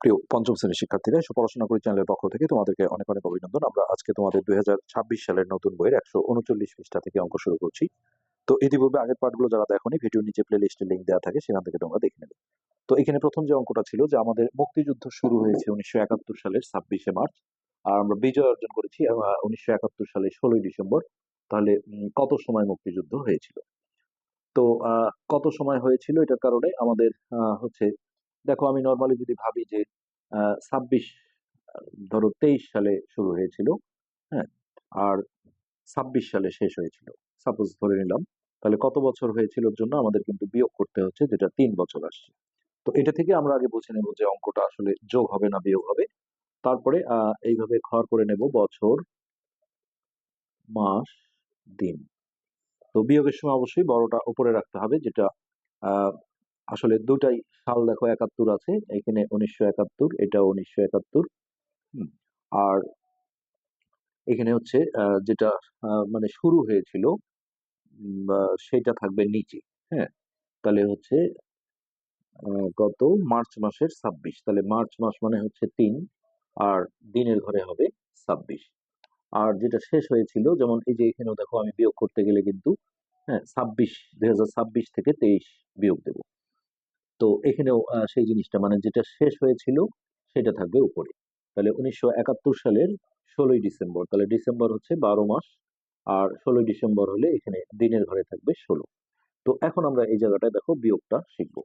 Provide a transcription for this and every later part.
প্রিয় পঞ্চম শ্রেণীর শিক্ষার্থীরা, এসব পড়াশোনা করি চ্যানেলের পক্ষ থেকে তোমাদেরকে অনেক অনেক অভিনন্দন। আমরা আজকে তোমাদের 2026 সালের নতুন বইয়ের 139 পৃষ্ঠা থেকে অঙ্ক শুরু করছি। তো ইতিপূর্বে আগের পার্টগুলো যারা দেখোনি, ভিডিওর নিচে প্লে লিস্টের লিঙ্ক দেওয়া থাকে, সেখান থেকে তোমরা দেখে নেবে। তো এখানে প্রথম যে অঙ্কটা ছিল যে আমাদের মুক্তিযুদ্ধ শুরু হয়েছে 1971 সালের 26শে মার্চ, আর আমরা বিজয় অর্জন করেছি 1971 সালের 16ই ডিসেম্বর। তাহলে কত সময় মুক্তিযুদ্ধ হয়েছিল? তো কত সময় হয়েছিল এটার কারণে আমাদের হচ্ছে, দেখো আমি নর্মালি যদি ভাবি যে 26, ধরো 23 সালে শুরু হয়েছিল, হ্যাঁ, আর 26 সালে শেষ হয়েছিল, সাপোজ ধরে নিলাম, তাহলে কত বছর হয়েছিল এর জন্য আমাদের কিন্তু বিয়োগ করতে হচ্ছে, যেটা 3 বছর আসছে। তো এটা থেকে আমরা আগে বুঝে নেব যে অঙ্কটা আসলে যোগ হবে না বিয়োগ হবে। তারপরে এইভাবে ঘর করে নেব বছর, মাস, দিন। তো বিয়োগের সময় অবশ্যই বড়টা উপরে রাখতে হবে, যেটা আহ আসলে দুটাই সাল, দেখো 71 আছে এখানে, 1971, এটাও 1971। আর এখানে হচ্ছে যেটা মানে শুরু হয়েছিল, সেটা থাকবে নিচে। হ্যাঁ, তাহলে হচ্ছে গত মার্চ মাসের 26, তাহলে মার্চ মাস মানে হচ্ছে 3, আর দিনের ঘরে হবে 26। আর যেটা শেষ হয়েছিল, যেমন এই যে এখানেও দেখো আমি বিয়োগ করতে গেলে কিন্তু, হ্যাঁ, 2026 থেকে 23 বিয়োগ দেব। তো এখানেও সেই জিনিসটা, মানে যেটা শেষ হয়েছিল সেটা থাকবে উপরে। তাহলে 1971 সালের 16ই ডিসেম্বর, তাহলে ডিসেম্বর হচ্ছে 12 মাস, আর 16ই ডিসেম্বর হলে এখানে দিনের ঘরে থাকবে 16। তো এখন আমরা এই জায়গাটায় দেখো বিয়োগটা শিখবো।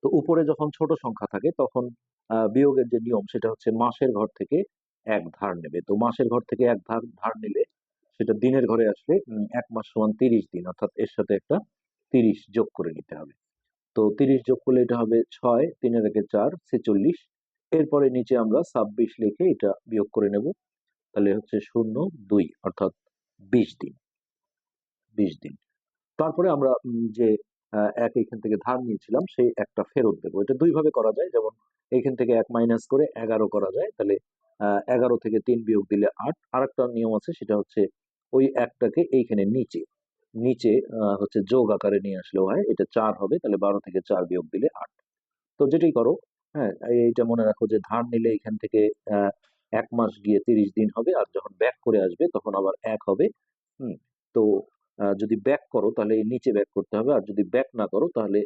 তো উপরে যখন ছোট সংখ্যা থাকে তখন বিয়োগের যে নিয়ম সেটা হচ্ছে মাসের ঘর থেকে এক ধার নেবে। তো মাসের ঘর থেকে এক ধার ধার নিলে সেটা দিনের ঘরে আসলে 1 মাস সমান 30 দিন, অর্থাৎ এর সাথে একটা 30 যোগ করে নিতে হবে। তো 30 যোগ করলে এটা হবে 6, 3 এর 4, 46। এরপরে নিচে আমরা 26 লিখে এটা বিয়োগ করে নেব, তাহলে হচ্ছে 0, 2, অর্থাৎ 20 দিন। 20 দিন। তারপরে আমরা যে এক এখান থেকে ধার নিয়েছিলাম সেই একটা ফেরত দেবো। এটা দুই ভাবে করা যায়, যেমন এখান থেকে 1 মাইনাস করে 11 করা যায়, তাহলে 11 থেকে 3 বিয়োগ দিলে 8। আর একটা নিয়ম আছে, সেটা হচ্ছে ওই একটাকে এইখানে নিচে নিচে হচ্ছে যোগ আকারে নিয়ে আসলেও হয়, এটা 4 হবে, তাহলে 12 থেকে 4 বিয়োগ দিলে 8। তো যেটাই করো, হ্যাঁ, এইটা মনে রাখো যে ধার নিলে এখান থেকে আহ 1 মাস গিয়ে 30 দিন হবে, আর যখন ব্যাক করে আসবে তখন আবার 1 হবে। হুম। তো যদি ব্যাক করো তাহলে এই নিচে ব্যাক করতে হবে, আর যদি ব্যাক না করো তাহলে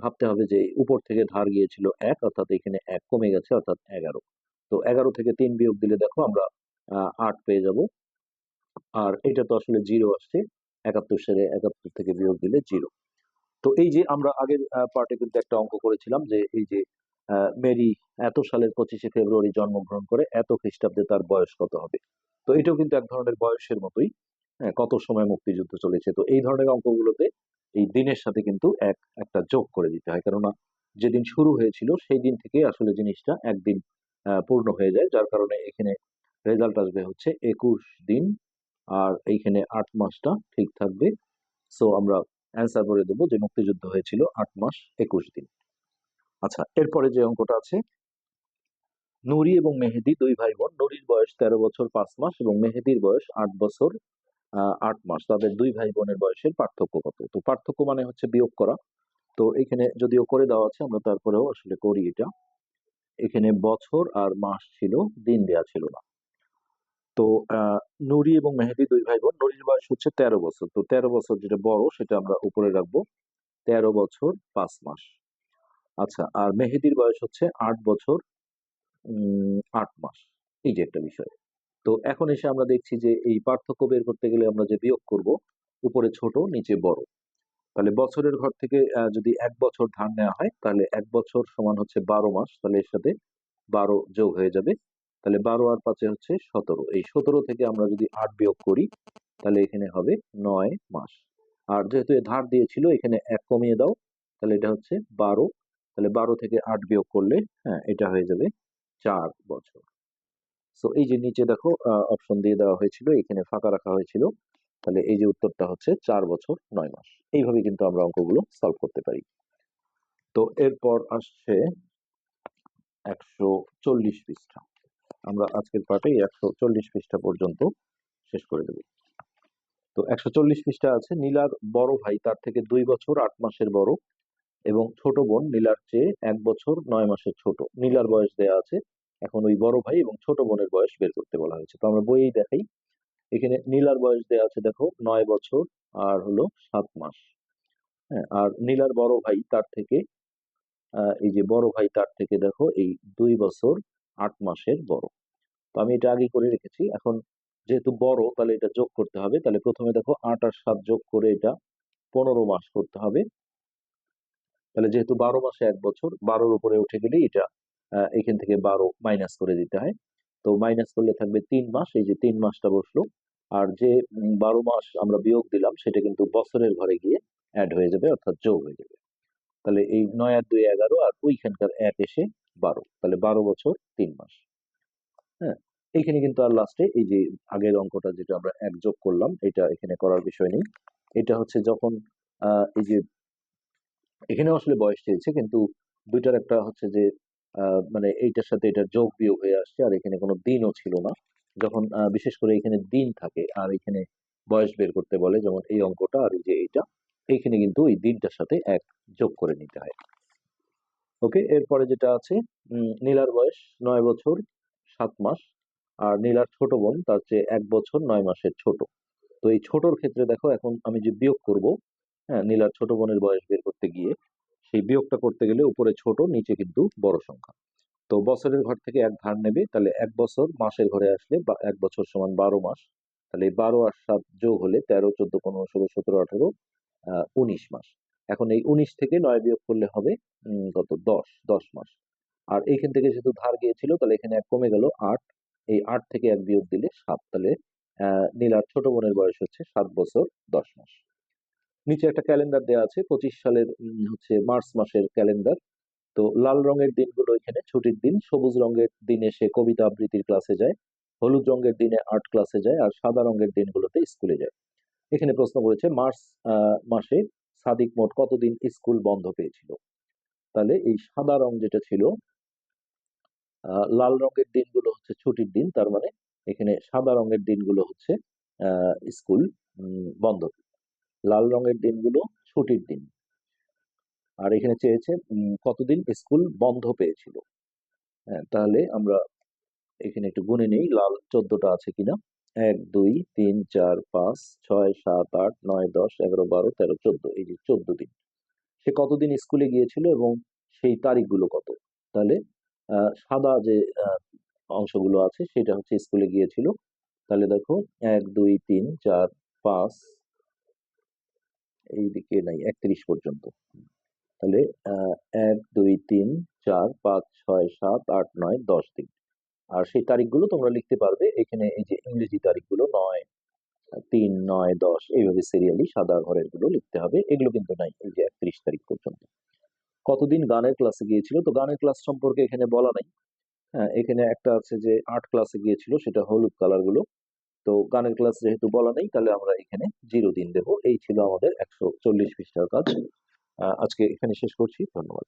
ভাবতে হবে যে উপর থেকে ধার গিয়েছিল 1, অর্থাৎ এখানে 1 কমে গেছে, অর্থাৎ 11। তো 11 থেকে 3 বিয়োগ দিলে দেখো আমরা 8 পেয়ে যাব। আর এটা তো আসলে জিরো আসছে, 71 সালে 71 থেকে বিয়োগ দিলে জিরো। তো এই যে আমরা আগের পার্টে কিন্তু একটা অঙ্ক করেছিলাম যে এই যে মেরি এত সালের 25শে ফেব্রুয়ারি জন্মগ্রহণ করে, এত খ্রিস্টাব্দে তার বয়স কত হবে? তো এটাও কিন্তু এক ধরনের বয়সের মতোই। হ্যাঁ, কত সময় মুক্তিযুদ্ধ চলেছে? তো এই ধরনের অঙ্কগুলোতে এই দিনের সাথে কিন্তু একটা যোগ করে দিতে হয়, কেননা যেদিন শুরু হয়েছিল সেই দিন থেকে আসলে জিনিসটা একদিন পূর্ণ হয়ে যায়, যার কারণে এখানে রেজাল্ট আসবে হচ্ছে 21 দিন, আর এইখানে 8 মাসটা ঠিক থাকবে। সো আমরা অ্যান্সার করে দেবো যে মুক্তিযুদ্ধ হয়েছিল 8 মাস 21 দিন। আচ্ছা, এরপরে যে অঙ্কটা আছে, নুরি এবং মেহেদি দুই ভাই বোন। নুরির বয়স 13 বছর 5 মাস এবং মেহেদির বয়স 8 বছর 8 মাস। তাদের দুই ভাই বোনের বয়সের পার্থক্য কত? তো পার্থক্য মানে হচ্ছে বিয়োগ করা। তো এখানে যদিও করে দেওয়া আছে, আমরা তারপরেও আসলে করি এটা। এখানে বছর আর মাস ছিল, দিন দেয়া ছিল না। তো আহ নুরি এবং মেহেদি দুই ভাই বোন। নুরির বয়স হচ্ছে 13 বছর, তো 13 বছর যেটা বড় সেটা আমরা উপরে রাখবো, 13 বছর 5 মাস। আচ্ছা, আর মেহেদির বয়স হচ্ছে 8 বছর 8 মাস। এই যে একটা বিষয়। তো এখন এসে আমরা দেখছি যে এই পার্থক্য বের করতে গেলে আমরা যে বিয়োগ করব, উপরে ছোট নিচে বড়। তাহলে বছরের ঘর থেকে যদি 1 বছর ধার নেওয়া হয়, তাহলে 1 বছর সমান হচ্ছে 12 মাস, তাহলে এর সাথে 12 যোগ হয়ে যাবে। তাহলে 12 আর 5 হচ্ছে 17। এই 17 থেকে আমরা যদি 8 বিয়োগ করি, তাহলে এখানে হবে 9 মাস। আর যেহেতু এ ধার দিয়েছিল, এখানে 1 কমিয়ে দাও, তাহলে এটা হচ্ছে 12। তাহলে 12 থেকে 8 বিয়োগ করলে, হ্যাঁ, এটা হয়ে যাবে 4 বছর। সো এই যে নিচে দেখো অপশন দিয়ে দেওয়া হয়েছিল, এখানে ফাঁকা রাখা হয়েছিল, তাহলে এই যে উত্তরটা হচ্ছে 4 বছর 9 মাস। এইভাবে কিন্তু আমরা অঙ্কগুলো সলভ করতে পারি। তো এরপর আসছে 140 পৃষ্ঠা। আমরা আজকের পার্টে 140 পৃষ্ঠা পর্যন্ত শেষ করে দেব। তো 140 পৃষ্ঠা আছে। নীলার বড় ভাই তার থেকে 2 বছর 8 মাসের বড়। এবং ছোট বোন নীলার চেয়ে 1 বছর 9 মাসের ছোট। নীলার বয়স দেয়া আছে, এখন ওই বড় ভাই এবং ছোট বোনের বয়স বের করতে বলা হয়েছে। তো আমরা বইয়েই দেখাই, এখানে নীলার বয়স দেয়া আছে দেখো 9 বছর আর হলো 7 মাস। হ্যাঁ, আর নীলার বড় ভাই তার থেকে এই যে বড় ভাই তার থেকে দেখো এই 2 বছর 8 মাসের বড়। তো আমি এটা আগেই করে রেখেছি। এখন যেহেতু বড় তাহলে এটা যোগ করতে হবে, তাহলে প্রথমে দেখো 8 আর 7 যোগ করে এটা 15 মাস করতে হবে। তাহলে যেহেতু 12 মাসে 1 বছর, 12-র উপরে উঠে গেলেই এটা এখান থেকে 12 মাইনাস করে দিতে হয়। তো মাইনাস করলে থাকবে 3 মাস, এই যে 3 মাসটা বসলো। আর যে 12 মাস আমরা বিয়োগ দিলাম সেটা কিন্তু বছরের ঘরে গিয়ে অ্যাড হয়ে যাবে, অর্থাৎ যোগ হয়ে যাবে। তাহলে এই 9 আর 2 11, আর ওইখানকার 1 এসে 12, তাহলে 12 বছর 3 মাস। হ্যাঁ, এইখানে কিন্তু আর লাস্টে এই যে আগের অঙ্কটা যেটা আমরা 1 যোগ করলাম, এটা এখানে করার বিষয় নেই। এটা হচ্ছে যখন এই যে এখানে আসলে বয়স চেয়েছে, কিন্তু দুইটার একটা হচ্ছে যে মানে এইটার সাথে এটার যোগ বিয়োগ হয়ে আসছে, আর এখানে কোনো দিনও ছিল না। যখন বিশেষ করে এখানে দিন থাকে আর এখানে বয়স বের করতে বলে, যেমন এই অঙ্কটা আর এই যে এইটা, এইখানে কিন্তু এই দিনটার সাথে 1 যোগ করে নিতে হয়। ওকে, এরপরে যেটা আছে, নীলার বয়স 9 বছর 7 মাস, আর নীলার ছোট বোন তার চেয়ে 1 বছর 9 মাসের ছোট। তো এই ছোটর ক্ষেত্রে দেখো, এখন আমি যে বিয়োগ করব, হ্যাঁ, নীলার ছোট বোনের বয়স বের করতে গিয়ে সেই বিয়োগটা করতে গেলে উপরে ছোট নিচে কিন্তু বড় সংখ্যা। তো বছরের ঘর থেকে 1 ধার নেবে, তাহলে 1 বছর মাসের ঘরে আসলে 1 বছর সমান 12 মাস। তাহলে এই 12 আর 7 যোগ হলে 13, 14, 15, 16, 17, 18, 19 মাস। এখন এই 19 থেকে 9 বিয়োগ করলে হবে কত, 10 মাস। আর এইখান থেকে যেহেতু ধার গিয়েছিল, তাহলে এখানে 1 কমে গেল, 8। এই 8 থেকে 1 বিয়োগ দিলে 7, তাহলে নীলার ছোট বোনের বয়স হচ্ছে 7 বছর 10 মাস। নিচে একটা ক্যালেন্ডার দেওয়া আছে, 25 সালের হচ্ছে মার্চ মাসের ক্যালেন্ডার। তো লাল রঙের দিনগুলো এখানে ছুটির দিন, সবুজ রঙের দিনে সে কবিতা আবৃত্তির ক্লাসে যায়, হলুদ রঙের দিনে আর্ট ক্লাসে যায়, আর সাদা রঙের দিনগুলোতে স্কুলে যায়। এখানে প্রশ্ন করেছে মার্চ মাসে সাদিক মোট কতদিন স্কুল বন্ধ পেয়েছিল। তাহলে এই সাদা রং যেটা ছিল, লাল রঙের দিনগুলো হচ্ছে ছুটির দিন, তার মানে এখানে সাদা রঙের দিনগুলো হচ্ছে স্কুল বন্ধ, লাল রঙের দিনগুলো ছুটির দিন। আর এখানে চেয়েছে কতদিন স্কুল বন্ধ পেয়েছিল। হ্যাঁ, তাহলে আমরা এখানে একটু গুনে নেই, লাল 14টা আছে কিনা। 1 2 3 4 5 6 7 8 9 10 11 12 13 14, এই যে 14 দিন। সে কতদিন স্কুলে গিয়েছিল এবং সেই তারিখগুলো কত। তাহলে সাদা যে অংশগুলো আছে সেটা হচ্ছে স্কুলে গিয়েছিল। তাহলে দেখো 1 2 3 4 5, এইদিকে নাই, 31 পর্যন্ত। তাহলে 1 2 3 4 5 6 7 8 9 10 দিন। আর সেই তারিখগুলো তোমরা লিখতে পারবে এখানে, এই যে ইংরেজি তারিখগুলো 9 3 9 10 এইভাবে সিরিয়ালি সাদা ঘরের গুলো লিখতে হবে, এগুলো কিন্তু নাই এই যে 31 তারিখ পর্যন্ত। কতদিন গানের ক্লাসে গিয়েছিল, তো গানের ক্লাস সম্পর্কে এখানে বলা নাই। হ্যাঁ, এখানে একটা আছে যে 8 ক্লাসে গিয়েছিল, সেটা হলুদ কালার গুলো। তো গানের ক্লাস যেহেতু বলা নেই, তাহলে আমরা এখানে 0 দিন দেবো। এই ছিল আমাদের 140 পৃষ্ঠার কাজ। আজকে এখানে শেষ করছি, ধন্যবাদ।